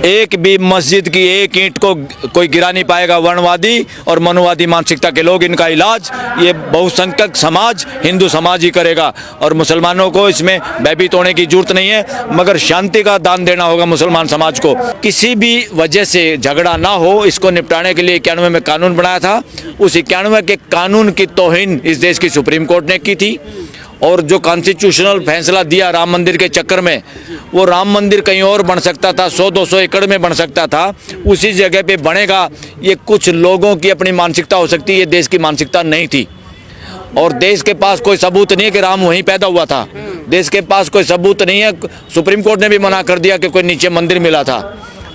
एक भी मस्जिद की एक ईंट को कोई गिरा नहीं पाएगा वर्णवादी और मनुवादी मानसिकता के लोग। इनका इलाज ये बहुसंख्यक समाज, हिंदू समाज ही करेगा। और मुसलमानों को इसमें भयभीत होने की जरूरत नहीं है, मगर शांति का दान देना होगा मुसलमान समाज को। किसी भी वजह से झगड़ा ना हो, इसको निपटाने के लिए 91 में कानून बनाया था। उस 91 के कानून की तौहीन इस देश की सुप्रीम कोर्ट ने की थी। और जो कॉन्स्टिट्यूशनल फैसला दिया राम मंदिर के चक्कर में, वो राम मंदिर कहीं और बन सकता था, 100-200 एकड़ में बन सकता था, उसी जगह पे बनेगा। ये कुछ लोगों की अपनी मानसिकता हो सकती है, ये देश की मानसिकता नहीं थी। और देश के पास कोई सबूत नहीं है कि राम वहीं पैदा हुआ था। देश के पास कोई सबूत नहीं है। सुप्रीम कोर्ट ने भी मना कर दिया कि कोई नीचे मंदिर मिला था।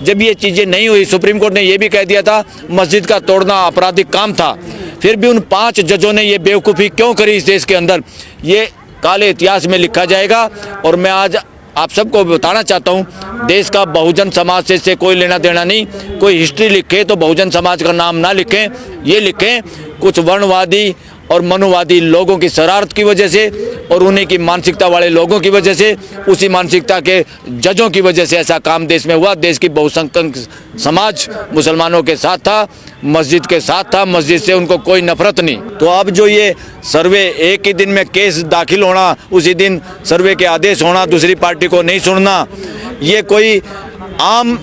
जब ये चीज़ें नहीं हुई, सुप्रीम कोर्ट ने ये भी कह दिया था मस्जिद का तोड़ना आपराधिक काम था। फिर भी उन 5 जजों ने ये बेवकूफ़ी क्यों करी इस देश के अंदर, ये काले इतिहास में लिखा जाएगा। और मैं आज आप सबको बताना चाहता हूँ, देश का बहुजन समाज से इससे कोई लेना देना नहीं। कोई हिस्ट्री लिखे तो बहुजन समाज का नाम ना लिखें, ये लिखें कुछ वर्णवादी और मनुवादी लोगों की शरारत की वजह से और उन्हीं की मानसिकता वाले लोगों की वजह से, उसी मानसिकता के जजों की वजह से ऐसा काम देश में हुआ। देश की बहुसंख्यक समाज मुसलमानों के साथ था, मस्जिद के साथ था, मस्जिद से उनको कोई नफरत नहीं। तो अब जो ये सर्वे, एक ही दिन में केस दाखिल होना, उसी दिन सर्वे के आदेश होना, दूसरी पार्टी को नहीं सुनना, ये कोई आम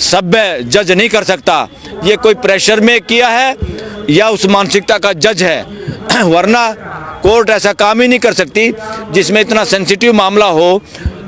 सभ्य जज नहीं कर सकता। ये कोई प्रेशर में किया है या उस मानसिकता का जज है, वरना कोर्ट ऐसा काम ही नहीं कर सकती जिसमें इतना सेंसिटिव मामला हो।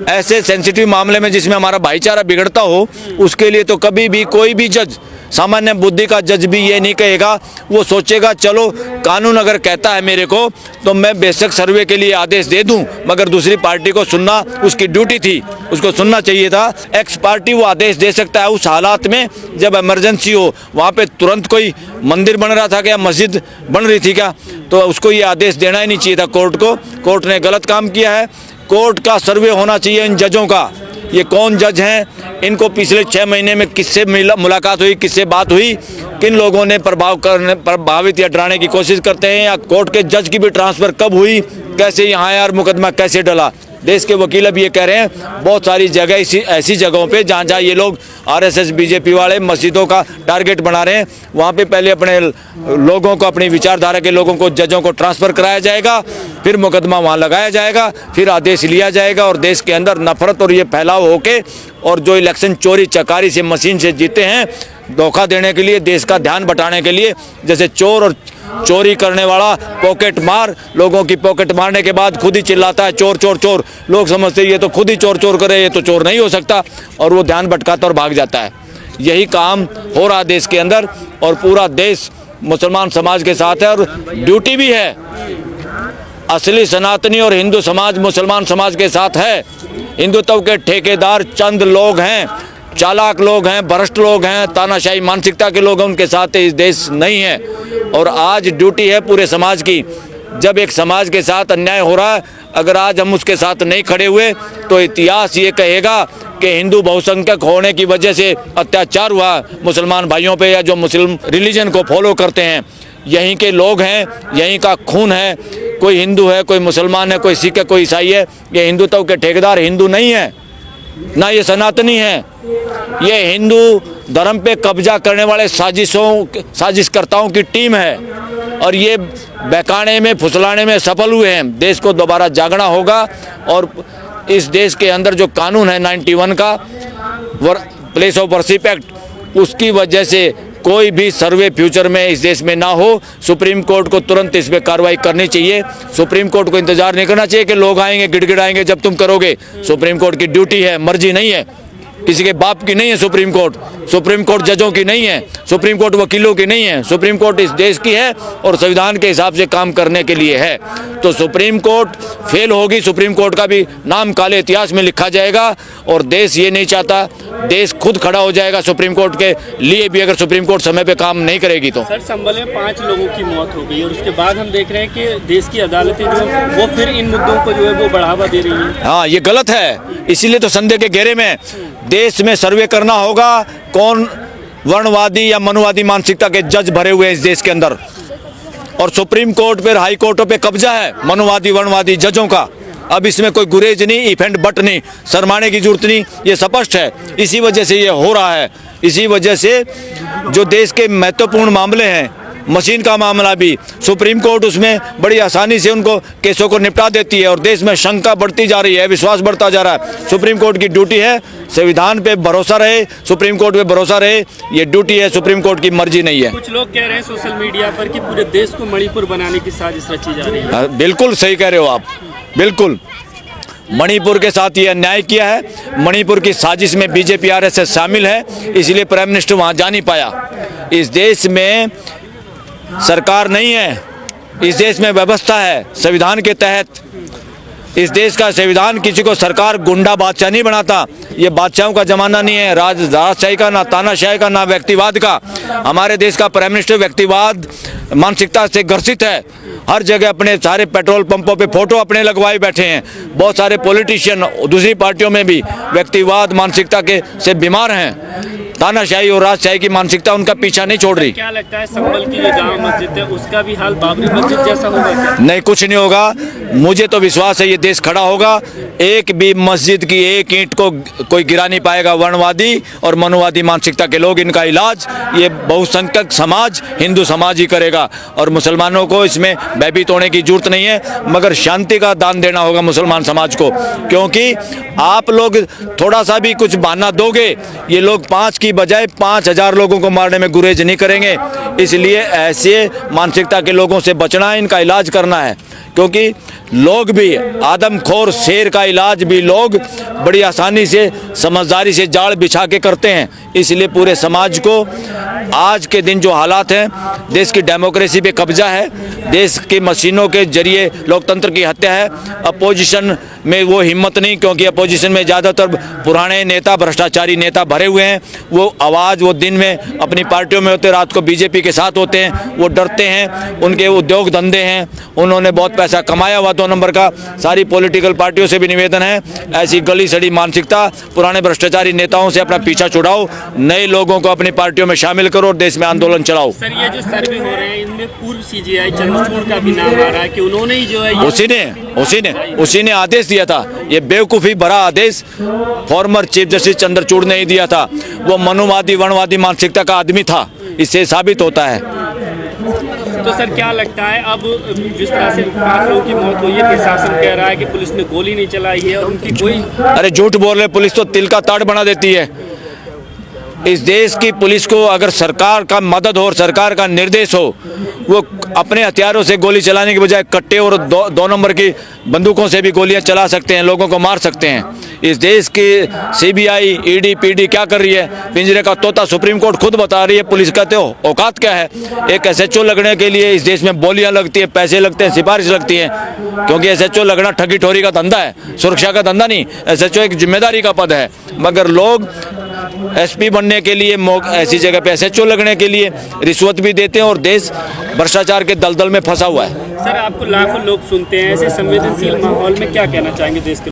ऐसे सेंसिटिव मामले में जिसमें हमारा भाईचारा बिगड़ता हो, उसके लिए तो कभी भी कोई भी जज, सामान्य बुद्धि का जज भी ये नहीं कहेगा। वो सोचेगा चलो कानून अगर कहता है मेरे को तो मैं बेशक सर्वे के लिए आदेश दे दूं, मगर दूसरी पार्टी को सुनना उसकी ड्यूटी थी, उसको सुनना चाहिए था। एक्स पार्टी वो आदेश दे सकता है उस हालात में जब इमरजेंसी हो। वहाँ पे तुरंत कोई मंदिर बन रहा था क्या, मस्जिद बन रही थी क्या, तो उसको ये आदेश देना ही नहीं चाहिए था कोर्ट को। कोर्ट ने गलत काम किया है। कोर्ट का सर्वे होना चाहिए इन जजों का, ये कौन जज हैं, इनको पिछले 6 महीने में किससे मुलाकात हुई, किससे बात हुई, किन लोगों ने प्रभावित या डराने की कोशिश करते हैं, या कोर्ट के जज की भी ट्रांसफ़र कब हुई, कैसे यहाँ यार मुकदमा कैसे डला। देश के वकील अब ये कह रहे हैं बहुत सारी जगह ऐसी जगहों पे जहाँ ये लोग आरएसएस बीजेपी वाले मस्जिदों का टारगेट बना रहे हैं, वहाँ पे पहले अपने लोगों को, अपनी विचारधारा के लोगों को, जजों को ट्रांसफ़र कराया जाएगा, फिर मुकदमा वहाँ लगाया जाएगा, फिर आदेश लिया जाएगा। और देश के अंदर नफरत और ये फैलाव होके, और जो इलेक्शन चोरी चकारी से मशीन से जीते हैं, धोखा देने के लिए, देश का ध्यान बटाने के लिए, जैसे चोर और चोरी करने वाला पॉकेट मार, लोगों की पॉकेट मारने के बाद खुद ही चिल्लाता है चोर चोर चोर। लोग समझते ये तो खुद ही चोर चोर करे, ये तो चोर नहीं हो सकता, और वो ध्यान भटकाता और भाग जाता है। यही काम हो रहा देश के अंदर, और पूरा देश मुसलमान समाज के साथ है। और ड्यूटी भी है, असली सनातनी और हिंदू समाज मुसलमान समाज के साथ है। हिंदुत्व के ठेकेदार चंद लोग हैं, चालाक लोग हैं, भ्रष्ट लोग हैं, तानाशाही मानसिकता के लोग हैं, उनके साथ इस देश नहीं है। और आज ड्यूटी है पूरे समाज की। जब एक समाज के साथ अन्याय हो रहा है, अगर आज हम उसके साथ नहीं खड़े हुए तो इतिहास ये कहेगा कि हिंदू बहुसंख्यक होने की वजह से अत्याचार हुआ मुसलमान भाइयों पे, या जो मुस्लिम रिलीजन को फॉलो करते हैं। यहीं के लोग हैं, यहीं का खून है। कोई हिंदू है, कोई मुसलमान है, कोई सिख है, कोई ईसाई है। ये हिंदुत्व के ठेकेदार हिंदू नहीं है, ना ये सनातनी है। ये हिंदू धर्म पे कब्जा करने वाले साजिशकर्ताओं की टीम है, और ये बहकाने में, फुसलाने में सफल हुए हैं। देश को दोबारा जागना होगा, और इस देश के अंदर जो कानून है 91 का, प्लेस ऑफ वर्शिप एक्ट, उसकी वजह से कोई भी सर्वे फ्यूचर में इस देश में ना हो। सुप्रीम कोर्ट को तुरंत इस पर कार्रवाई करनी चाहिए। सुप्रीम कोर्ट को इंतजार नहीं करना चाहिए कि लोग आएंगे गिड़गिड़ाएंगे जब तुम करोगे। सुप्रीम कोर्ट की ड्यूटी है, मर्जी नहीं है, किसी के बाप की नहीं है सुप्रीम कोर्ट। सुप्रीम कोर्ट जजों की नहीं है, सुप्रीम कोर्ट वकीलों की नहीं है। सुप्रीम कोर्ट इस देश की है और संविधान के हिसाब से काम करने के लिए है। तो सुप्रीम कोर्ट फेल होगी, सुप्रीम कोर्ट का भी नाम काले इतिहास में लिखा जाएगा। और देश ये नहीं चाहता, देश खुद खड़ा हो जाएगा सुप्रीम कोर्ट के लिए भी, अगर सुप्रीम कोर्ट समय पे काम नहीं करेगी तो। सर, संभल में 5 लोगों की मौत हो गई, और उसके बाद हम देख रहे हैं कि देश की अदालतें जो वो फिर इन मुद्दों को जो है वो बढ़ावा दे रही हैं। हाँ, ये गलत है, इसीलिए तो संदेह के घेरे में देश में सर्वे करना होगा कौन वर्णवादी या मनुवादी मानसिकता के जज भरे हुए हैं इस देश के अंदर। और सुप्रीम कोर्ट पर, हाई कोर्टों पे कब्जा है मनुवादी वर्णवादी जजों का। अब इसमें कोई गुरेज नहीं, इफ एंड बट नहीं, शर्माने की जरूरत नहीं, ये स्पष्ट है। इसी वजह से ये हो रहा है। इसी वजह से जो देश के महत्वपूर्ण मामले हैं, मशीन का मामला भी, सुप्रीम कोर्ट उसमें बड़ी आसानी से उनको केसों को निपटा देती है और देश में शंका बढ़ती जा रही है, विश्वास बढ़ता जा रहा है। सुप्रीम कोर्ट की ड्यूटी है संविधान पे भरोसा रहे, सुप्रीम कोर्ट पे भरोसा रहे, ये ड्यूटी है, सुप्रीम कोर्ट की मर्जी नहीं है। कुछ लोग कह रहे हैं सोशल मीडिया पर कि पूरे देश को मणिपुर बनाने की साजिश रची जा रही है। बिल्कुल सही कह रहे हो आप, बिल्कुल। मणिपुर के साथ ये अन्याय किया है। मणिपुर की साजिश में बीजेपी आरएसएस शामिल है, इसलिए प्राइम मिनिस्टर वहाँ जा नहीं पाया। इस देश में सरकार नहीं है, इस देश में व्यवस्था है संविधान के तहत। इस देश का संविधान किसी को सरकार गुंडा बादशाह नहीं बनाता। ये बादशाहों का जमाना नहीं है, राजशाही का, ना तानाशाही का, ना व्यक्तिवाद का। हमारे देश का प्राइम मिनिस्टर व्यक्तिवाद मानसिकता से ग्रसित है। हर जगह अपने सारे पेट्रोल पंपों पे फोटो अपने लगवाए बैठे हैं। बहुत सारे पॉलिटिशियन दूसरी पार्टियों में भी व्यक्तिवाद मानसिकता के से बीमार हैं। तानाशाही और राजशाही की मानसिकता उनका पीछा नहीं छोड़ रही। क्या लगता है संभल की जो जामा मस्जिद है उसका भी हाल बाबरी मस्जिद जैसा होगा क्या? नहीं, कुछ नहीं होगा। मुझे तो विश्वास है ये देश खड़ा होगा। एक भी मस्जिद की एक ईंट को कोई गिरा नहीं पाएगा। वर्णवादी और मनुवादी मानसिकता के लोग, इनका इलाज ये बहुसंख्यक समाज, हिंदू समाज ही करेगा। और मुसलमानों को इसमें भयभीत होने की जरूरत नहीं है, मगर शांति का दान देना होगा मुसलमान समाज को। क्योंकि आप लोग थोड़ा सा भी कुछ बहाना दोगे, ये लोग 5 की बजाय 5000 लोगों को मारने में गुरेज नहीं करेंगे। इसलिए ऐसे मानसिकता के लोगों से बचना है, इनका इलाज करना है। क्योंकि लोग भी आदमखोर शेर का इलाज भी लोग बड़ी आसानी से, समझदारी से जाल बिछा के करते हैं। इसलिए पूरे समाज को आज के दिन जो हालात हैं, देश की डेमोक्रेसी पे कब्जा है, देश की मशीनों के जरिए लोकतंत्र की हत्या है। अपोजिशन में वो हिम्मत नहीं, क्योंकि अपोजिशन में ज़्यादातर पुराने नेता, भ्रष्टाचारी नेता भरे हुए हैं। वो आवाज़ वो दिन में अपनी पार्टियों में होते, रात को बीजेपी के साथ होते हैं। वो डरते हैं, उनके उद्योग धंधे हैं, उन्होंने बहुत पैसा कमाया हुआ 2 नंबर का। सारी पॉलिटिकल पार्टियों से भी निवेदन है, ऐसी गली सड़ी मानसिकता पुराने भ्रष्टाचारी नेताओं से अपना पीछा छुड़ाओ, नए लोगों को अपनी पार्टियों में शामिल करो और देश में आंदोलन चलाओ। सर, ये जो सर्वे हो रहे हैं इनमें पूर्व सीजीआई चंद्रचूड़ का भी नाम आ रहा है कि उन्होंने ही जो है उसी ने आदेश दिया था। ये बेवकूफ़ी भरा आदेश फॉर्मर चीफ जस्टिस चंद्रचूड़ ने ही दिया था। वो मनुवादी वर्णवादी मानसिकता का आदमी था, इससे साबित होता है। तो सर क्या लगता है, अब जिस तरह से 5 लोगों की मौत हुई है, प्रशासन कह रहा है कि पुलिस ने गोली नहीं चलाई है और उनकी कोई, अरे झूठ बोल रहे, पुलिस तो तिल का ताड़ बना देती है। इस देश की पुलिस को अगर सरकार का मदद हो और सरकार का निर्देश हो, वो अपने हथियारों से गोली चलाने के बजाय कट्टे और 2 नंबर की बंदूकों से भी गोलियां चला सकते हैं, लोगों को मार सकते हैं। इस देश की सीबीआई, ईडी, पीडी क्या कर रही है? पिंजरे का तोता सुप्रीम कोर्ट खुद बता रही है। पुलिस कहते हो औकात क्या है? एक एसएचओ लगने के लिए इस देश में बोलियां लगती हैं, पैसे लगते हैं, सिफारिश लगती हैं। क्योंकि एसएचओ लगना ठगी ठोरी का धंधा है, सुरक्षा का धंधा नहीं। एसएचओ एक जिम्मेदारी का पद है, मगर लोग एसपी बनने के लिए, ऐसी जगह पे एसएचओ लगने के लिए रिश्वत भी देते हैं और देश भ्रष्टाचार के दलदल में फंसा हुआ है। सर, आपको लाखों लोग सुनते हैं, ऐसे संवेदनशील माहौल में क्या कहना चाहेंगे देश के